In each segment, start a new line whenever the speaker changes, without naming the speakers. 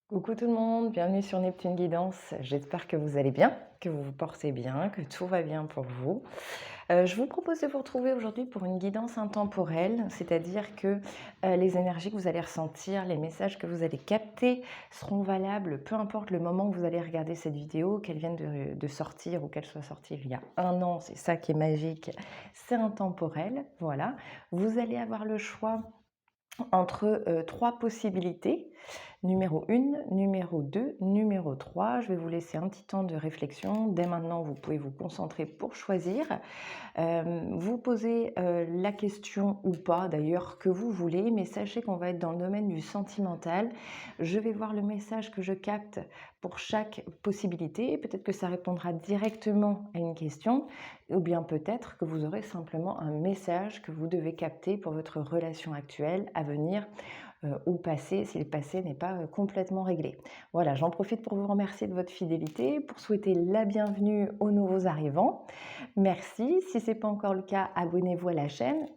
Coucou tout le monde, bienvenue sur Neptune Guidance. J'espère que vous allez bien, que vous vous portez bien, que tout va bien pour vous. Je vous propose de vous retrouver aujourd'hui pour une guidance intemporelle, c'est-à-dire que les énergies que vous allez ressentir, les messages que vous allez capter seront valables, peu importe le moment où vous allez regarder cette vidéo, qu'elle vienne de sortir ou qu'elle soit sortie il y a un an, c'est ça qui est magique, c'est intemporel, voilà. Vous allez avoir le choix entre trois possibilités. Numéro 1, numéro 2, numéro 3. Je vais vous laisser un petit temps de réflexion. Dès maintenant, vous pouvez vous concentrer pour choisir. Vous posez la question ou pas d'ailleurs que vous voulez, mais sachez qu'on va être dans le domaine du sentimental. Je vais voir le message que je capte pour chaque possibilité. Peut-être que ça répondra directement à une question, ou bien peut-être que vous aurez simplement un message que vous devez capter pour votre relation actuelle, à venir ou passé, si le passé n'est pas complètement réglé. Voilà, j'en profite pour vous remercier de votre fidélité, pour souhaiter la bienvenue aux nouveaux arrivants. Merci. Si ce n'est pas encore le cas, abonnez-vous à la chaîne.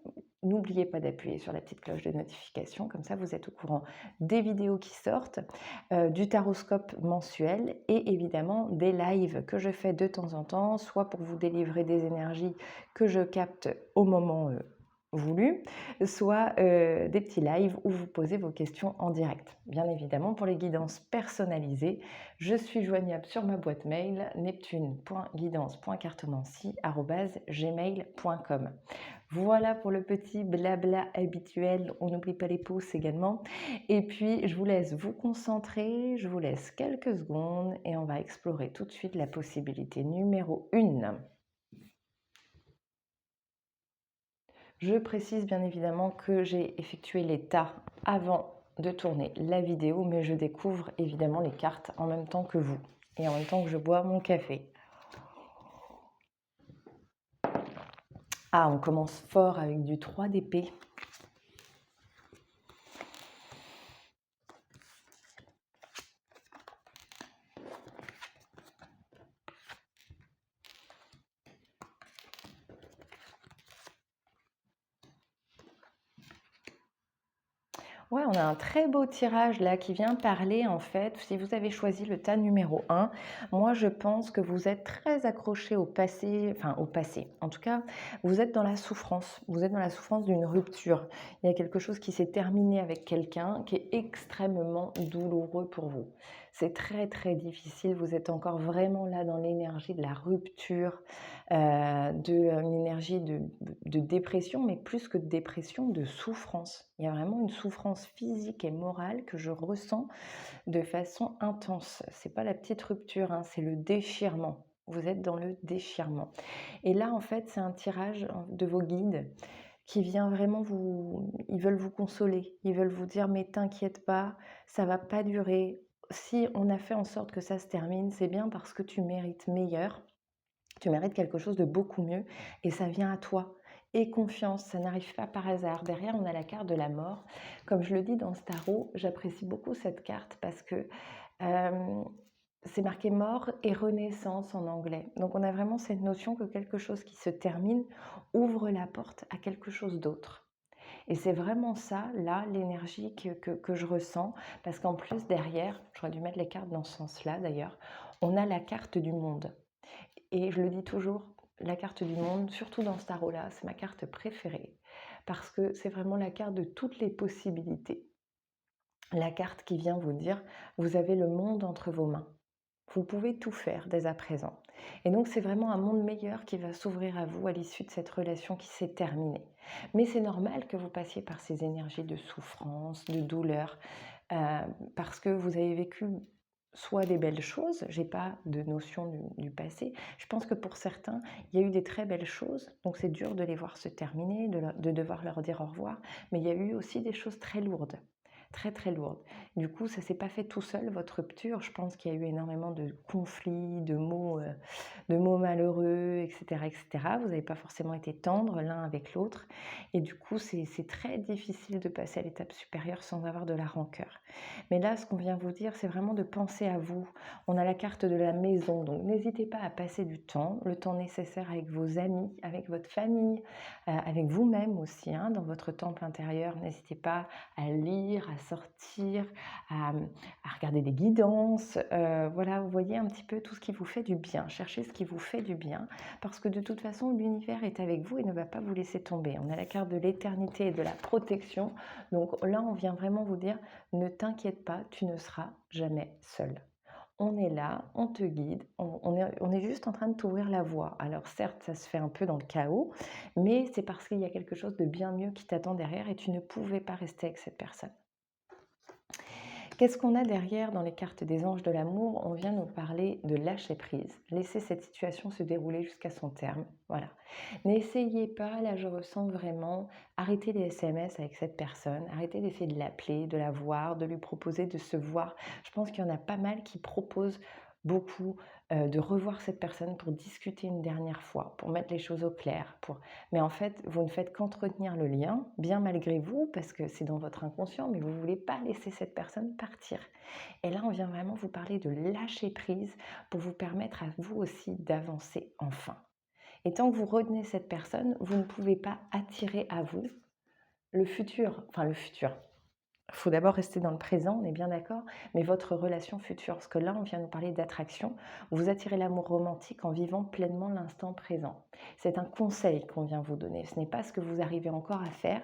N'oubliez pas d'appuyer sur la petite cloche de notification, comme ça vous êtes au courant des vidéos qui sortent, du taroscope mensuel et évidemment des lives que je fais de temps en temps, soit pour vous délivrer des énergies que je capte au moment voulu, soit des petits lives où vous posez vos questions en direct. Bien évidemment, pour les guidances personnalisées, je suis joignable sur ma boîte mail neptune.guidance.cartomancie@gmail.com. Voilà pour le petit blabla habituel. On n'oublie pas les pouces également. Et puis, je vous laisse vous concentrer, je vous laisse quelques secondes et on va explorer tout de suite la possibilité numéro 1. Je précise bien évidemment que j'ai effectué l'état avant de tourner la vidéo, mais je découvre évidemment les cartes en même temps que vous et en même temps que je bois mon café. Ah, on commence fort avec du 3 d'épée. Ouais, on a un très beau tirage là qui vient parler en fait, si vous avez choisi le tas numéro 1, moi je pense que vous êtes très accroché au passé, enfin au passé. En tout cas, vous êtes dans la souffrance, vous êtes dans la souffrance d'une rupture. Il y a quelque chose qui s'est terminé avec quelqu'un qui est extrêmement douloureux pour vous. C'est très très difficile, vous êtes encore vraiment là dans l'énergie de la rupture, une énergie de dépression, mais plus que de dépression, de souffrance. Il y a vraiment une souffrance physique et morale que je ressens de façon intense. C'est pas la petite rupture, hein, c'est le déchirement. Vous êtes dans le déchirement. Et là, en fait, c'est un tirage de vos guides qui vient vraiment vous... Ils veulent vous consoler. Ils veulent vous dire, mais t'inquiète pas, ça va pas durer. Si on a fait en sorte que ça se termine, c'est bien parce que tu mérites meilleur. Tu mérites quelque chose de beaucoup mieux et ça vient à toi. Et confiance, ça n'arrive pas par hasard. Derrière, on a la carte de la mort. Comme je le dis dans ce tarot, j'apprécie beaucoup cette carte parce que c'est marqué mort et renaissance en anglais. Donc on a vraiment cette notion que quelque chose qui se termine ouvre la porte à quelque chose d'autre. Et c'est vraiment ça, là, l'énergie que je ressens, parce qu'en plus, derrière, j'aurais dû mettre les cartes dans ce sens-là d'ailleurs, on a la carte du monde. Et je le dis toujours, la carte du monde, surtout dans ce tarot-là, c'est ma carte préférée, parce que c'est vraiment la carte de toutes les possibilités. La carte qui vient vous dire, vous avez le monde entre vos mains. Vous pouvez tout faire dès à présent. Et donc c'est vraiment un monde meilleur qui va s'ouvrir à vous à l'issue de cette relation qui s'est terminée. Mais c'est normal que vous passiez par ces énergies de souffrance, de douleur, parce que vous avez vécu soit des belles choses, j'ai pas de notion du passé. Je pense que pour certains, il y a eu des très belles choses, donc c'est dur de les voir se terminer, de devoir leur dire au revoir, mais il y a eu aussi des choses très lourdes, très très lourdes. Du coup, ça s'est pas fait tout seul, votre rupture. Je pense qu'il y a eu énormément de conflits, de mots malheureux, etc., etc. Vous n'avez pas forcément été tendres l'un avec l'autre. Et du coup, c'est très difficile de passer à l'étape supérieure sans avoir de la rancœur. Mais là, ce qu'on vient vous dire, c'est vraiment de penser à vous. On a la carte de la maison, donc n'hésitez pas à passer du temps, le temps nécessaire avec vos amis, avec votre famille, avec vous-même aussi, hein, dans votre temple intérieur. N'hésitez pas à lire, à sortir, à regarder des guidances. Voilà, vous voyez un petit peu tout ce qui vous fait du bien. Cherchez ce qui vous fait du bien, parce que de toute façon, l'univers est avec vous et ne va pas vous laisser tomber. On a la carte de l'éternité et de la protection. Donc là, on vient vraiment vous dire, ne t'inquiète pas, tu ne seras jamais seul. On est là, on te guide, on est juste en train de t'ouvrir la voie. Alors certes, ça se fait un peu dans le chaos, mais c'est parce qu'il y a quelque chose de bien mieux qui t'attend derrière et tu ne pouvais pas rester avec cette personne. Qu'est-ce qu'on a derrière dans les cartes des anges de l'amour? On vient nous parler de lâcher prise, laisser cette situation se dérouler jusqu'à son terme. Voilà. N'essayez pas, là je ressens vraiment, arrêtez les SMS avec cette personne, arrêtez d'essayer de l'appeler, de la voir, de lui proposer de se voir. Je pense qu'il y en a pas mal qui proposent beaucoup de revoir cette personne pour discuter une dernière fois, pour mettre les choses au clair. Mais en fait, vous ne faites qu'entretenir le lien, bien malgré vous, parce que c'est dans votre inconscient, mais vous ne voulez pas laisser cette personne partir. Et là, on vient vraiment vous parler de lâcher prise pour vous permettre à vous aussi d'avancer enfin. Et tant que vous retenez cette personne, vous ne pouvez pas attirer à vous le futur. Enfin, le futur. Il faut d'abord rester dans le présent, on est bien d'accord, mais votre relation future, parce que là, on vient nous parler d'attraction. Vous attirez l'amour romantique en vivant pleinement l'instant présent. C'est un conseil qu'on vient vous donner. Ce n'est pas ce que vous arrivez encore à faire,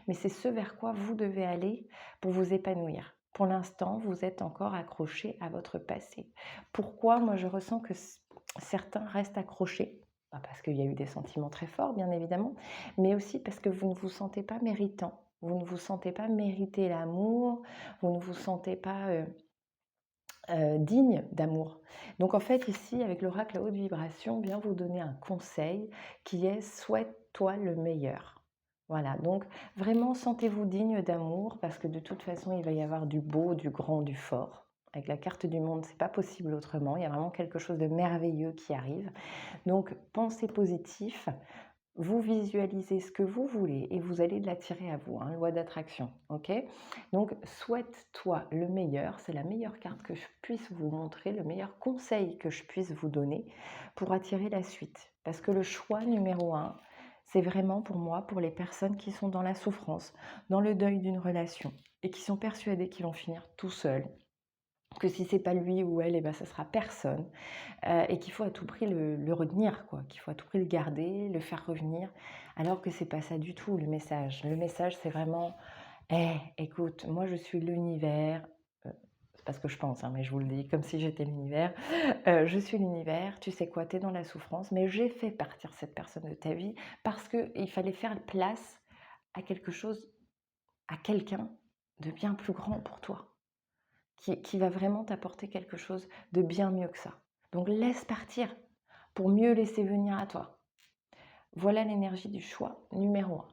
mais c'est ce vers quoi vous devez aller pour vous épanouir. Pour l'instant, vous êtes encore accroché à votre passé. Pourquoi? Moi, je ressens que certains restent accrochés. Parce qu'il y a eu des sentiments très forts, bien évidemment, mais aussi parce que vous ne vous sentez pas méritant. Vous ne vous sentez pas mériter l'amour, vous ne vous sentez pas digne d'amour. Donc en fait ici, avec l'oracle à haute vibration, vient vous donner un conseil qui est souhaite-toi le meilleur. Voilà, donc vraiment sentez-vous digne d'amour parce que de toute façon, il va y avoir du beau, du grand, du fort. Avec la carte du monde, c'est pas possible autrement. Il y a vraiment quelque chose de merveilleux qui arrive. Donc pensez positif. Vous visualisez ce que vous voulez et vous allez l'attirer à vous, hein, loi d'attraction, ok? Donc, souhaite-toi le meilleur, c'est la meilleure carte que je puisse vous montrer, le meilleur conseil que je puisse vous donner pour attirer la suite. Parce que le choix numéro un, c'est vraiment pour moi, pour les personnes qui sont dans la souffrance, dans le deuil d'une relation et qui sont persuadées qu'ils vont finir tout seuls, que si c'est pas lui ou elle, eh ben, ça sera personne. Et qu'il faut à tout prix le retenir, quoi, qu'il faut à tout prix le garder, le faire revenir, alors que c'est pas ça du tout le message. Le message, c'est vraiment, écoute, moi je suis l'univers, c'est pas ce que je pense, hein, mais je vous le dis comme si j'étais l'univers, je suis l'univers, tu sais quoi, tu es dans la souffrance, mais j'ai fait partir cette personne de ta vie parce qu'il fallait faire place à quelque chose, à quelqu'un de bien plus grand pour toi qui va vraiment t'apporter quelque chose de bien mieux que ça. Donc laisse partir pour mieux laisser venir à toi. Voilà l'énergie du choix numéro 1.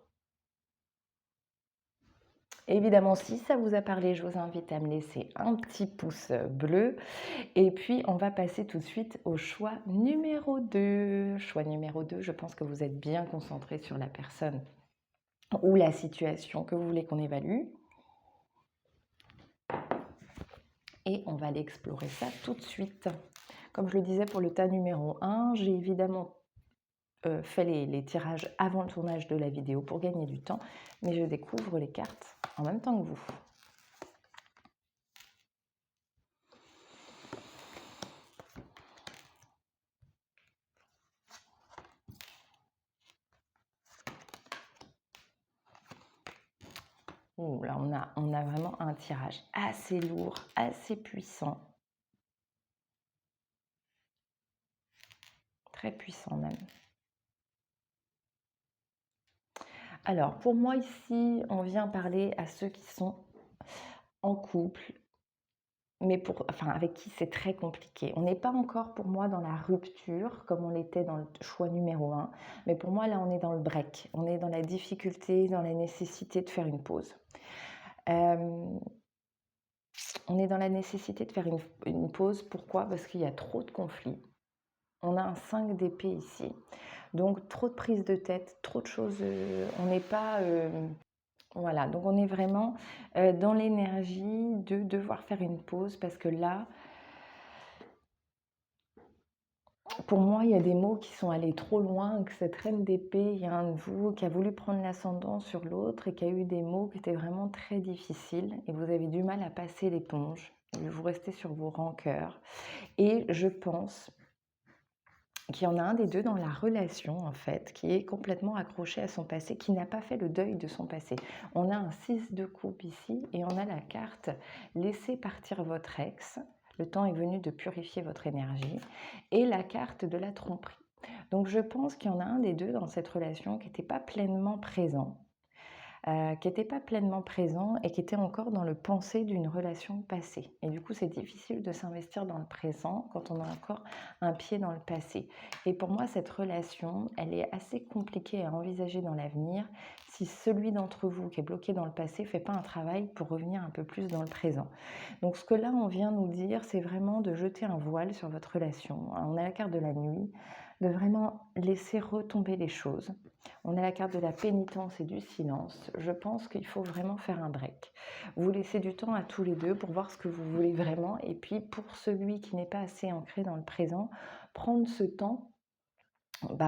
Évidemment, si ça vous a parlé, je vous invite à me laisser un petit pouce bleu. Et puis, on va passer tout de suite au choix numéro 2. Choix numéro 2, je pense que vous êtes bien concentré sur la personne ou la situation que vous voulez qu'on évalue. Et on va aller explorer ça tout de suite. Comme je le disais pour le tas numéro 1, j'ai évidemment fait les tirages avant le tournage de la vidéo pour gagner du temps, mais je découvre les cartes en même temps que vous. Ouh, là, on a vraiment un tirage assez lourd, assez puissant. Très puissant même. Alors, pour moi ici, on vient parler à ceux qui sont en couple, mais avec qui c'est très compliqué. On n'est pas encore pour moi dans la rupture, comme on l'était dans le choix numéro 1, mais pour moi là on est dans le break, on est dans la difficulté, dans la nécessité de faire une pause. On est dans la nécessité de faire une pause, pourquoi? Parce qu'il y a trop de conflits. On a un 5 d'épée ici, donc trop de prise de tête, trop de choses, on n'est pas... Voilà, donc on est vraiment dans l'énergie de devoir faire une pause parce que là, Pour moi, il y a des mots qui sont allés trop loin, que cette reine d'épée, il y a un de vous qui a voulu prendre l'ascendant sur l'autre et qui a eu des mots qui étaient vraiment très difficiles et vous avez du mal à passer l'éponge. Vous restez sur vos rancœurs. Et je pense qu'il y en a un des deux dans la relation, en fait, qui est complètement accroché à son passé, qui n'a pas fait le deuil de son passé. On a un 6 de coupe ici et on a la carte laissez partir votre ex. Le temps est venu de purifier votre énergie. Et la carte de la tromperie. Donc je pense qu'il y en a un des deux dans cette relation qui n'était pas pleinement présent. Qui n'était pas pleinement présent et qui était encore dans le pensée d'une relation passée. Et du coup, c'est difficile de s'investir dans le présent quand on a encore un pied dans le passé. Et pour moi, cette relation, elle est assez compliquée à envisager dans l'avenir si celui d'entre vous qui est bloqué dans le passé ne fait pas un travail pour revenir un peu plus dans le présent. Donc ce que là, on vient nous dire, c'est vraiment de jeter un voile sur votre relation. On a la carte de la nuit, de vraiment laisser retomber les choses. On a la carte de la pénitence et du silence. Je pense qu'il faut vraiment faire un break. Vous laissez du temps à tous les deux pour voir ce que vous voulez vraiment. Et puis pour celui qui n'est pas assez ancré dans le présent, prendre ce temps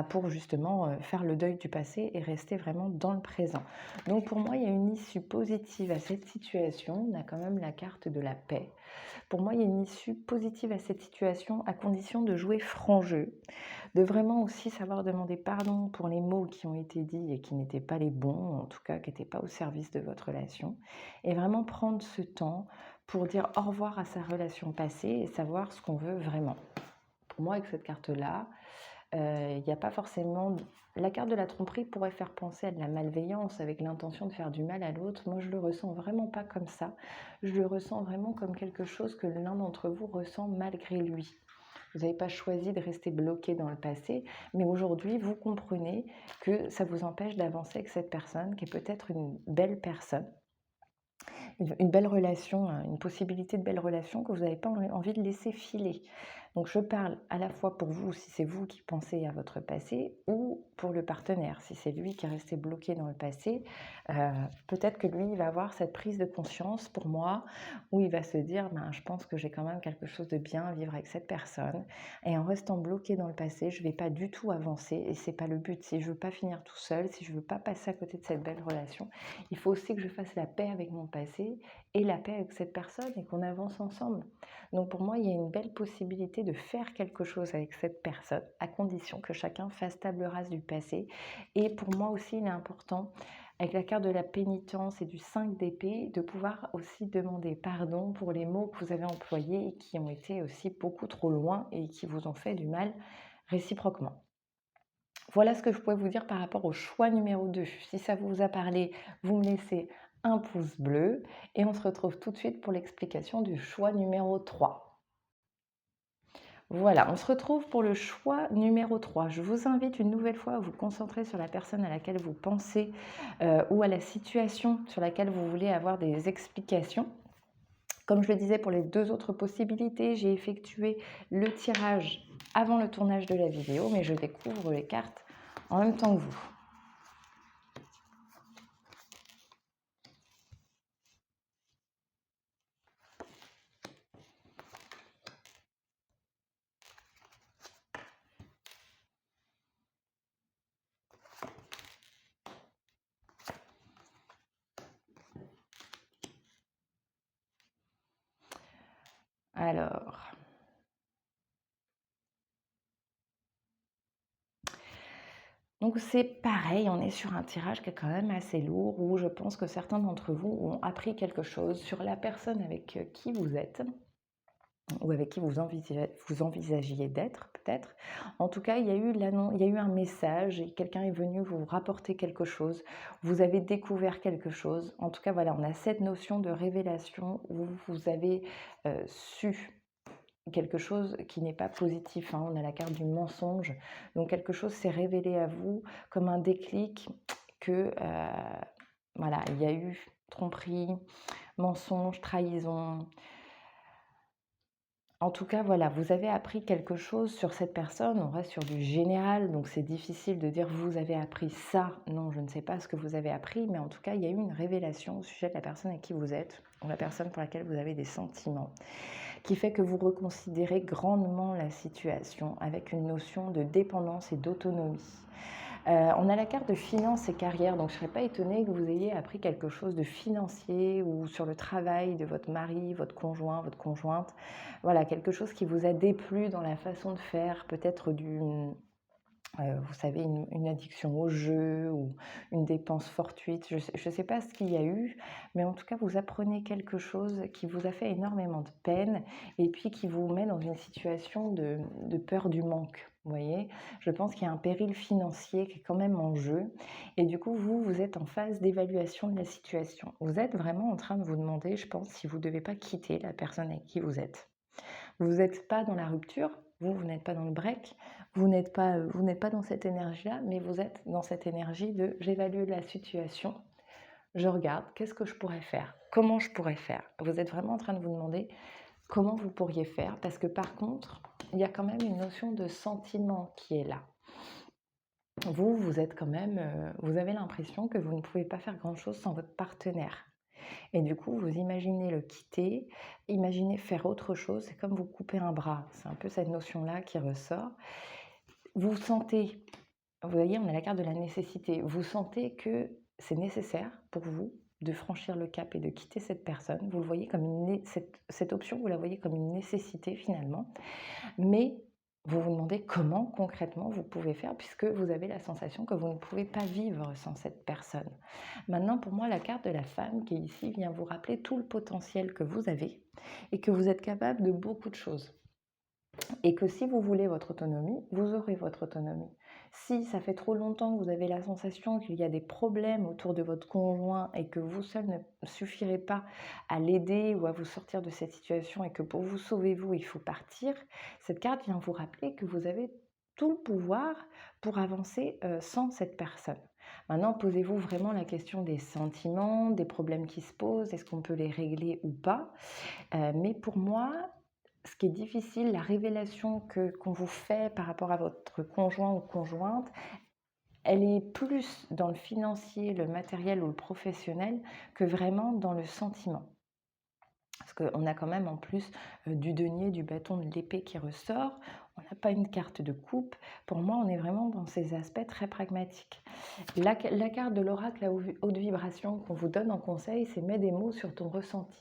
pour justement faire le deuil du passé et rester vraiment dans le présent. Donc pour moi, il y a une issue positive à cette situation. On a quand même la carte de la paix. Pour moi, il y a une issue positive à cette situation à condition de jouer franc jeu, de vraiment aussi savoir demander pardon pour les mots qui ont été dits et qui n'étaient pas les bons, en tout cas qui n'étaient pas au service de votre relation, et vraiment prendre ce temps pour dire au revoir à sa relation passée et savoir ce qu'on veut vraiment. Pour moi, avec cette carte-là, il n'y a pas forcément... La carte de la tromperie pourrait faire penser à de la malveillance avec l'intention de faire du mal à l'autre. Moi, je le ressens vraiment pas comme ça. Je le ressens vraiment comme quelque chose que l'un d'entre vous ressent malgré lui. Vous n'avez pas choisi de rester bloqué dans le passé, mais aujourd'hui, vous comprenez que ça vous empêche d'avancer avec cette personne qui est peut-être une belle personne, une belle relation, une possibilité de belle relation que vous n'avez pas envie de laisser filer. Donc je parle à la fois pour vous, si c'est vous qui pensez à votre passé, ou pour le partenaire, si c'est lui qui est resté bloqué dans le passé. Peut-être que lui, il va avoir cette prise de conscience pour moi, où il va se dire, je pense que j'ai quand même quelque chose de bien à vivre avec cette personne. Et en restant bloqué dans le passé, je ne vais pas du tout avancer, et ce n'est pas le but. Si je ne veux pas finir tout seul, si je ne veux pas passer à côté de cette belle relation, il faut aussi que je fasse la paix avec mon passé et la paix avec cette personne et qu'on avance ensemble. Donc pour moi, il y a une belle possibilité de faire quelque chose avec cette personne, à condition que chacun fasse table rase du passé. Et pour moi aussi, il est important, avec la carte de la pénitence et du 5 d'épée, de pouvoir aussi demander pardon pour les mots que vous avez employés et qui ont été aussi beaucoup trop loin et qui vous ont fait du mal réciproquement. Voilà ce que je pourrais vous dire par rapport au choix numéro 2. Si ça vous a parlé, vous me laissez un pouce bleu et on se retrouve tout de suite pour l'explication du choix numéro 3. Voilà, on se retrouve pour le choix numéro 3. Je vous invite une nouvelle fois à vous concentrer sur la personne à laquelle vous pensez ou à la situation sur laquelle vous voulez avoir des explications. Comme je le disais pour les deux autres possibilités, j'ai effectué le tirage avant le tournage de la vidéo, mais je découvre les cartes en même temps que vous. Alors, donc c'est pareil, on est sur un tirage qui est quand même assez lourd, où je pense que certains d'entre vous ont appris quelque chose sur la personne avec qui vous êtes, ou avec qui vous envisagiez d'être peut-être. En tout cas, il y a eu un message et quelqu'un est venu vous rapporter quelque chose. Vous avez découvert quelque chose. En tout cas, voilà, on a cette notion de révélation où vous avez su quelque chose qui n'est pas positif. On a la carte du mensonge. Donc quelque chose s'est révélé à vous comme un déclic que voilà, il y a eu tromperie, mensonge, trahison. En tout cas, voilà, vous avez appris quelque chose sur cette personne. On reste sur du général, donc c'est difficile de dire vous avez appris ça. Non, je ne sais pas ce que vous avez appris, mais en tout cas, il y a eu une révélation au sujet de la personne avec qui vous êtes, ou la personne pour laquelle vous avez des sentiments. qui fait que vous reconsidérez grandement la situation avec une notion de dépendance et d'autonomie. On a la carte de finances et carrière, donc je ne serais pas étonnée que vous ayez appris quelque chose de financier ou sur le travail de votre mari, votre conjoint, votre conjointe. Voilà, quelque chose qui vous a déplu dans la façon de faire, peut-être vous savez, une addiction au jeu ou une dépense fortuite. Je sais pas ce qu'il y a eu, mais en tout cas, vous apprenez quelque chose qui vous a fait énormément de peine et puis qui vous met dans une situation de peur du manque. Vous voyez? Je pense qu'il y a un péril financier qui est quand même en jeu et du coup, vous êtes en phase d'évaluation de la situation. Vous êtes vraiment en train de vous demander, je pense, si vous ne devez pas quitter la personne avec qui vous êtes. Vous n'êtes pas dans la rupture, vous n'êtes pas dans le break, vous n'êtes pas dans cette énergie-là, mais vous êtes dans cette énergie de j'évalue la situation, je regarde, qu'est-ce que je pourrais faire? Comment je pourrais faire? Vous êtes vraiment en train de vous demander comment vous pourriez faire, parce que par contre, il y a quand même une notion de sentiment qui est là. Vous êtes quand même, vous avez l'impression que vous ne pouvez pas faire grand-chose sans votre partenaire. Et du coup, vous imaginez le quitter, imaginez faire autre chose, c'est comme vous couper un bras. C'est un peu cette notion-là qui ressort. Vous sentez, vous voyez, on a la carte de la nécessité. Vous sentez que c'est nécessaire pour vous de franchir le cap et de quitter cette personne. Vous le voyez comme cette option, vous la voyez comme une nécessité finalement. Mais vous vous demandez comment concrètement vous pouvez faire puisque vous avez la sensation que vous ne pouvez pas vivre sans cette personne. Maintenant, pour moi, la carte de la femme qui est ici vient vous rappeler tout le potentiel que vous avez et que vous êtes capable de beaucoup de choses. Et que si vous voulez votre autonomie, vous aurez votre autonomie. Si ça fait trop longtemps que vous avez la sensation qu'il y a des problèmes autour de votre conjoint et que vous seul ne suffirez pas à l'aider ou à vous sortir de cette situation et que pour vous sauver vous, il faut partir, cette carte vient vous rappeler que vous avez tout le pouvoir pour avancer sans cette personne. Maintenant, posez-vous vraiment la question des sentiments, des problèmes qui se posent, est-ce qu'on peut les régler ou pas. Mais pour moi, ce qui est difficile, la révélation qu'on vous fait par rapport à votre conjoint ou conjointe, elle est plus dans le financier, le matériel ou le professionnel que vraiment dans le sentiment. Parce qu'on a quand même en plus du denier, du bâton, de l'épée qui ressort. On n'a pas une carte de coupe. Pour moi, on est vraiment dans ces aspects très pragmatiques. La carte de l'oracle à haute vibration qu'on vous donne en conseil, c'est mets des mots sur ton ressenti.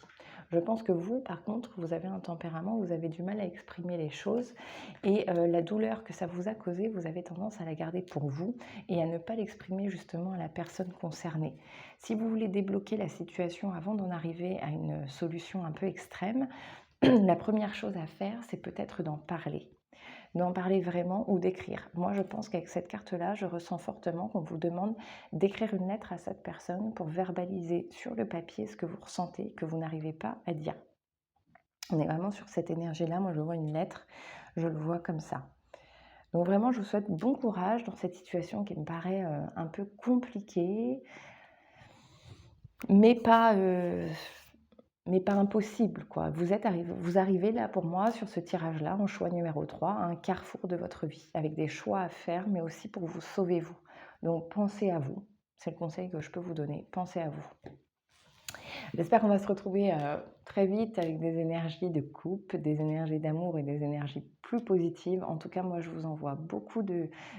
Je pense que vous, par contre, vous avez un tempérament, vous avez du mal à exprimer les choses et la douleur que ça vous a causée, vous avez tendance à la garder pour vous et à ne pas l'exprimer justement à la personne concernée. Si vous voulez débloquer la situation avant d'en arriver à une solution un peu extrême, la première chose à faire, c'est peut-être d'en parler vraiment ou d'écrire. Moi, je pense qu'avec cette carte-là, je ressens fortement qu'on vous demande d'écrire une lettre à cette personne pour verbaliser sur le papier ce que vous ressentez, que vous n'arrivez pas à dire. On est vraiment sur cette énergie-là. Moi, je vois une lettre, je le vois comme ça. Donc vraiment, je vous souhaite bon courage dans cette situation qui me paraît un peu compliquée, mais pas impossible, quoi. Vous arrivez là, pour moi, sur ce tirage-là, en choix numéro 3, à un carrefour de votre vie, avec des choix à faire, mais aussi pour vous sauver vous. Donc pensez à vous, c'est le conseil que je peux vous donner, pensez à vous. J'espère qu'on va se retrouver très vite avec des énergies de couple, des énergies d'amour et des énergies plus positives. En tout cas, moi, je vous envoie beaucoup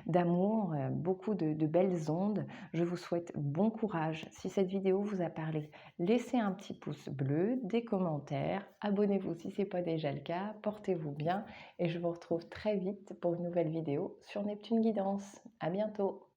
d'amour, beaucoup de belles ondes. Je vous souhaite bon courage. Si cette vidéo vous a parlé, laissez un petit pouce bleu, des commentaires, abonnez-vous si ce n'est pas déjà le cas, portez-vous bien et je vous retrouve très vite pour une nouvelle vidéo sur Neptune Guidance. À bientôt!